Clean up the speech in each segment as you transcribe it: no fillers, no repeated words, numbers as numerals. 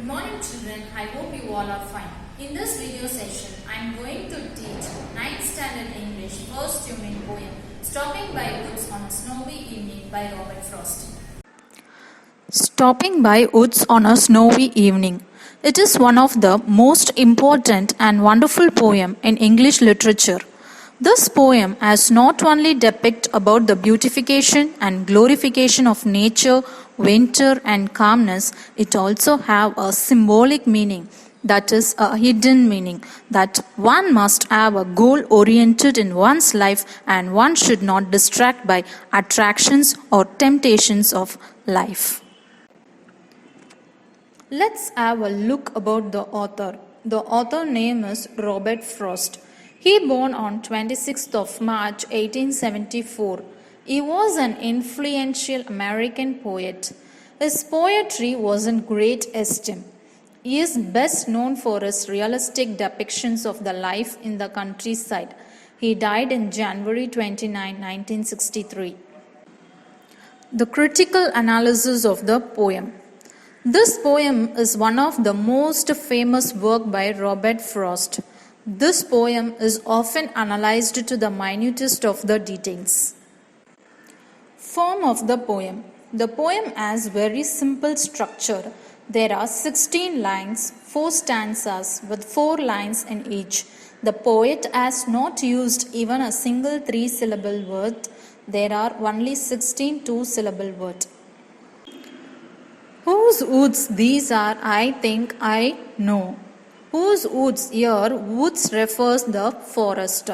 morning children, I hope you all are fine. In this video session, I am going to teach 9th standard English first unit poem Stopping by Woods on a Snowy Evening by Robert Frost. Stopping by woods on a snowy evening. It is one of the most important and wonderful poem in English literature. This poem has not only depict about the beautification and glorification of nature, winter and calmness, it also have a symbolic meaning, that is a hidden meaning, that one must have a goal oriented in one's life and one should not distract by attractions or temptations of life. Let's have a look about the author. The author name is Robert Frost. He born on 26th of March 1874. He was an influential American poet. His poetry was in great esteem. He is best known for his realistic depictions of the life in the countryside. He died in January 29, 1963. The critical analysis of the poem. This poem is one of the most famous work by Robert Frost. This poem is often analyzed to the minutest of the details. Form of the poem. The poem has very simple structure. There are 16 lines, 4 stanzas with 4 lines in each. The poet has not used even a single 3-syllable word. There are only 16 2-syllable words. Whose woods these are, I think I know. Whose woods? Here, woods refers the forest.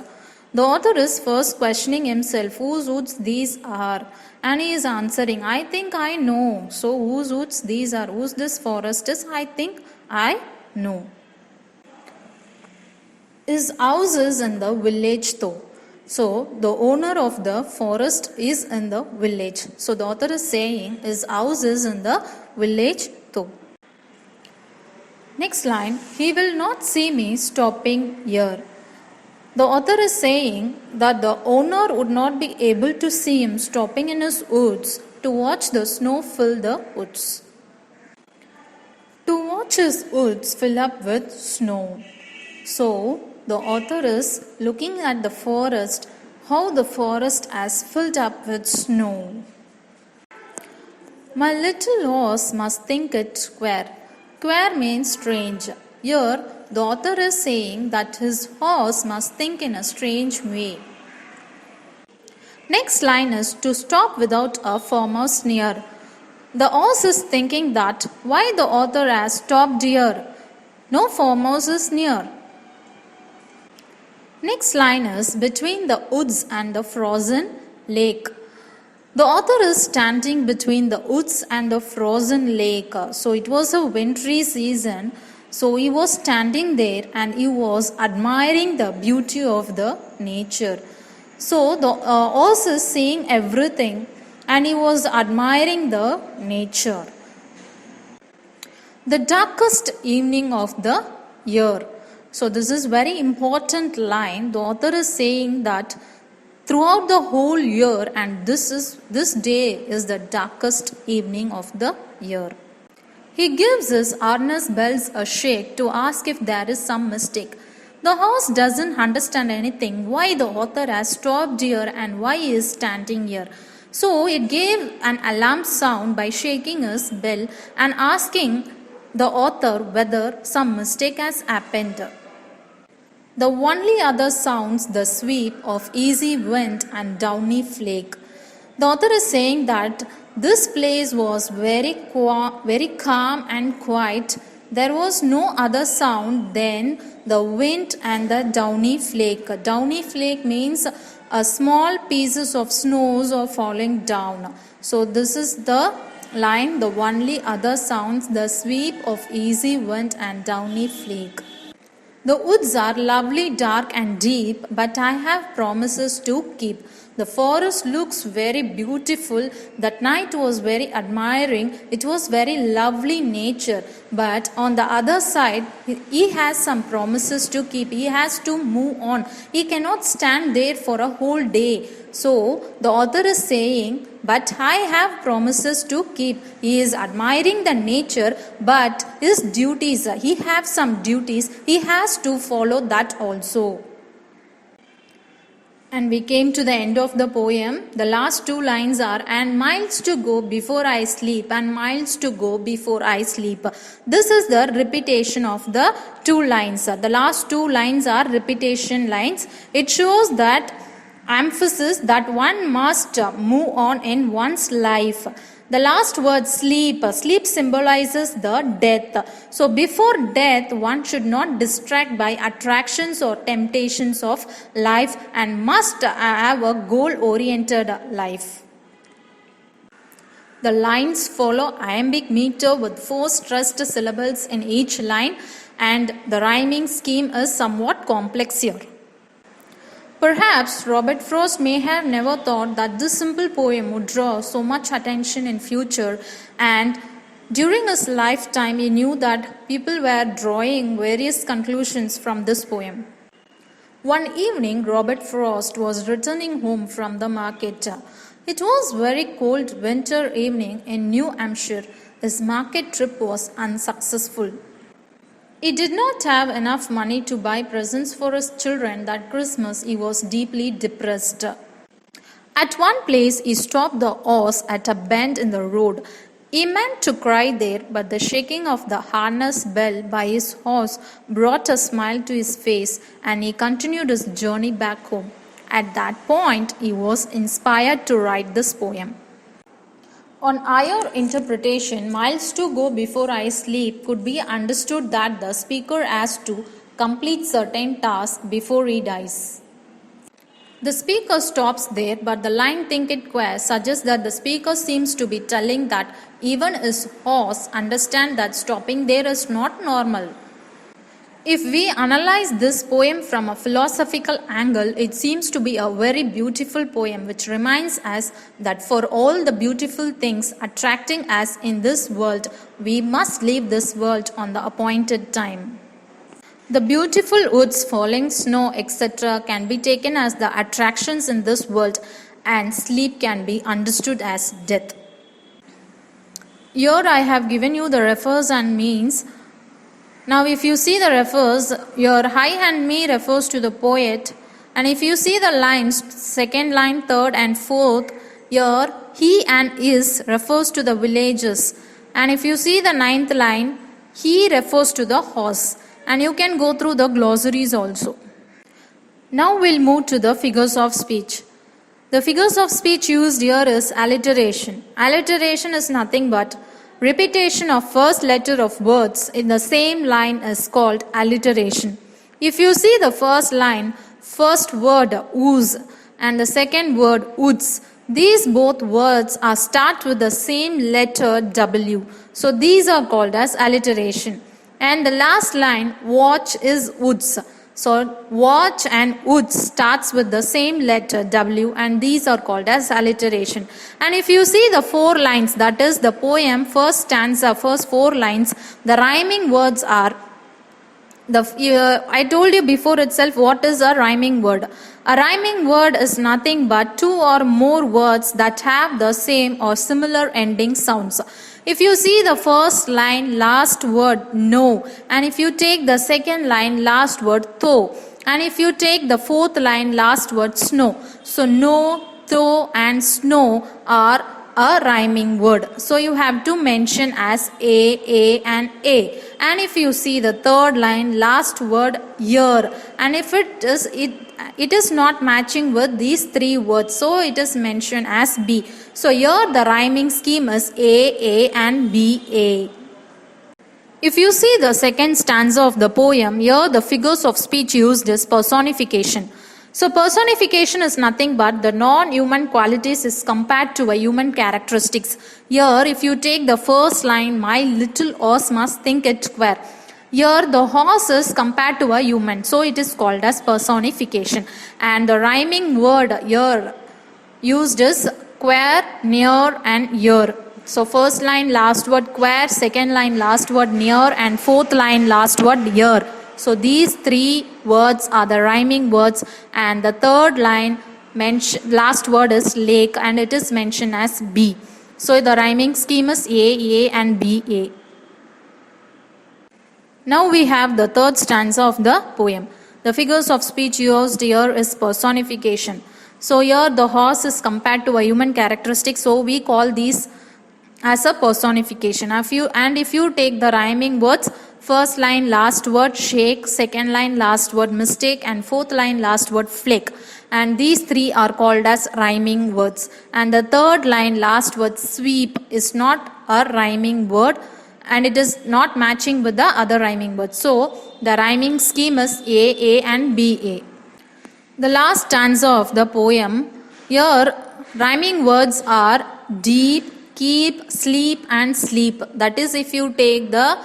The author is first questioning himself, whose woods these are? And he is answering, I think I know. So, whose woods these are? Whose this forest is? I think I know. His house is in the village though. So, the owner of the forest is in the village. So, the author is saying his house is in the village though. Next line, he will not see me stopping here. The author is saying that the owner would not be able to see him stopping in his woods to watch the snow fill the woods. To watch his woods fill up with snow. So, the author is looking at the forest, how the forest has filled up with snow. My little horse must think it queer. Queer means strange. Here, the author is saying that his horse must think in a strange way. Next line is to stop without a farmer's near. The horse is thinking that why the author has stopped here. No farmers is near. Next line is between the woods and the frozen lake. The author is standing between the woods and the frozen lake. So it was a wintry season. So he was standing there and he was admiring the beauty of the nature. So the horse is seeing everything and he was admiring the nature. The darkest evening of the year. So this is very important line. The author is saying that throughout the whole year and this day is the darkest evening of the year. He gives his harness bells a shake to ask if there is some mistake. The horse doesn't understand anything why the author has stopped here and why he is standing here. So it gave an alarm sound by shaking his bell and asking the author whether some mistake has happened. The only other sounds the sweep of easy wind and downy flake. The author is saying that this place was very calm and quiet. There was no other sound than the wind and the downy flake. Downy flake means small pieces of snows are falling down. So this is the line, the only other sounds, the sweep of easy wind and downy flake. The woods are lovely, dark and deep, but I have promises to keep. The forest looks very beautiful. That night was very admiring. It was very lovely nature. But on the other side, he has some promises to keep. He has to move on. He cannot stand there for a whole day. So the author is saying, but I have promises to keep. He is admiring the nature, but his duties, he has some duties. He has to follow that also. And we came to the end of the poem. The last two lines are, and miles to go before I sleep, and miles to go before I sleep. This is the repetition of the two lines. The last two lines are repetition lines. It shows that emphasis that one must move on in one's life. The last word sleep. Sleep symbolizes the death. So before death, one should not distract by attractions or temptations of life and must have a goal-oriented life. The lines follow iambic meter with 4 stressed syllables in each line, and the rhyming scheme is somewhat complex here. Perhaps Robert Frost may have never thought that this simple poem would draw so much attention in future, and during his lifetime he knew that people were drawing various conclusions from this poem. One evening Robert Frost was returning home from the market. It was very cold winter evening in New Hampshire. His market trip was unsuccessful. He did not have enough money to buy presents for his children that Christmas. He was deeply depressed. At one place, he stopped the horse at a bend in the road. He meant to cry there, but the shaking of the harness bell by his horse brought a smile to his face, and he continued his journey back home. At that point, he was inspired to write this poem. On higher interpretation, miles to go before I sleep could be understood that the speaker has to complete certain tasks before he dies. The speaker stops there, but the line think it queer suggests that the speaker seems to be telling that even his horse understands that stopping there is not normal. If we analyze this poem from a philosophical angle, it seems to be a very beautiful poem which reminds us that for all the beautiful things attracting us in this world, we must leave this world on the appointed time. The beautiful woods, falling snow, etc. can be taken as the attractions in this world, and sleep can be understood as death. Here I have given you the refers and means. Now if you see the refers, your I and me refers to the poet, and if you see the lines, second line, third and fourth, here he and his refers to the villages, and if you see the ninth line, he refers to the horse, and you can go through the glossaries also. Now we'll move to the figures of speech. The figures of speech used here is alliteration. Alliteration is nothing but repetition of first letter of words in the same line is called alliteration. If you see the first line, first word whose and the second word woods, these both words are start with the same letter W. So these are called as alliteration. And the last line, watch is woods. So watch and woods starts with the same letter W, and these are called as alliteration. And if you see the 4 lines, that is the poem, first stanza, first 4 lines, the rhyming words are, I told you before itself what is a rhyming word. A rhyming word is nothing but 2 or more words that have the same or similar ending sounds. If you see the first line, last word no, and if you take the second line, last word tho, and if you take the fourth line, last word snow. So no, tho and snow are a rhyming word. So you have to mention as A and A. And if you see the third line, last word year, and if it is not matching with these 3 words, so it is mentioned as B. So here the rhyming scheme is A and B. If you see the second stanza of the poem, here the figures of speech used is personification. So personification is nothing but the non-human qualities is compared to a human characteristics. Here if you take the first line, my little horse must think it queer. Here the horse is compared to a human, so it is called as personification. And the rhyming word here used is quare, near and year. So first line last word quare, second line last word near and fourth line last word year. So these three words are the rhyming words, and the third line last word is lake and it is mentioned as B. So the rhyming scheme is A and B, A. Now we have the third stanza of the poem. The figures of speech used here is personification. So here the horse is compared to a human characteristic, so we call these as a personification. If you take the rhyming words, first line last word shake, second line last word mistake and fourth line last word flake, and these three are called as rhyming words, and the third line last word sweep is not a rhyming word and it is not matching with the other rhyming words. So the rhyming scheme is A and B, A. The last stanza of the poem, here rhyming words are deep, keep, sleep and sleep. That is if you take the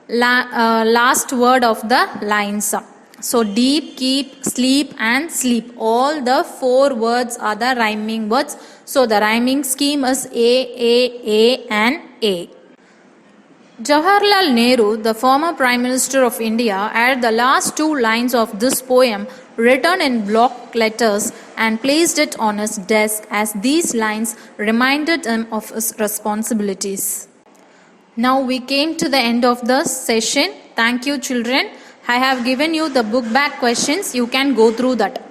last word of the lines. So deep, keep, sleep and sleep. All the four words are the rhyming words. So the rhyming scheme is A and A. Jawaharlal Nehru, the former Prime Minister of India, added the last two lines of this poem written in block letters and placed it on his desk, as these lines reminded him of his responsibilities. Now we came to the end of the session. Thank you, children. I have given you the book back questions. You can go through that.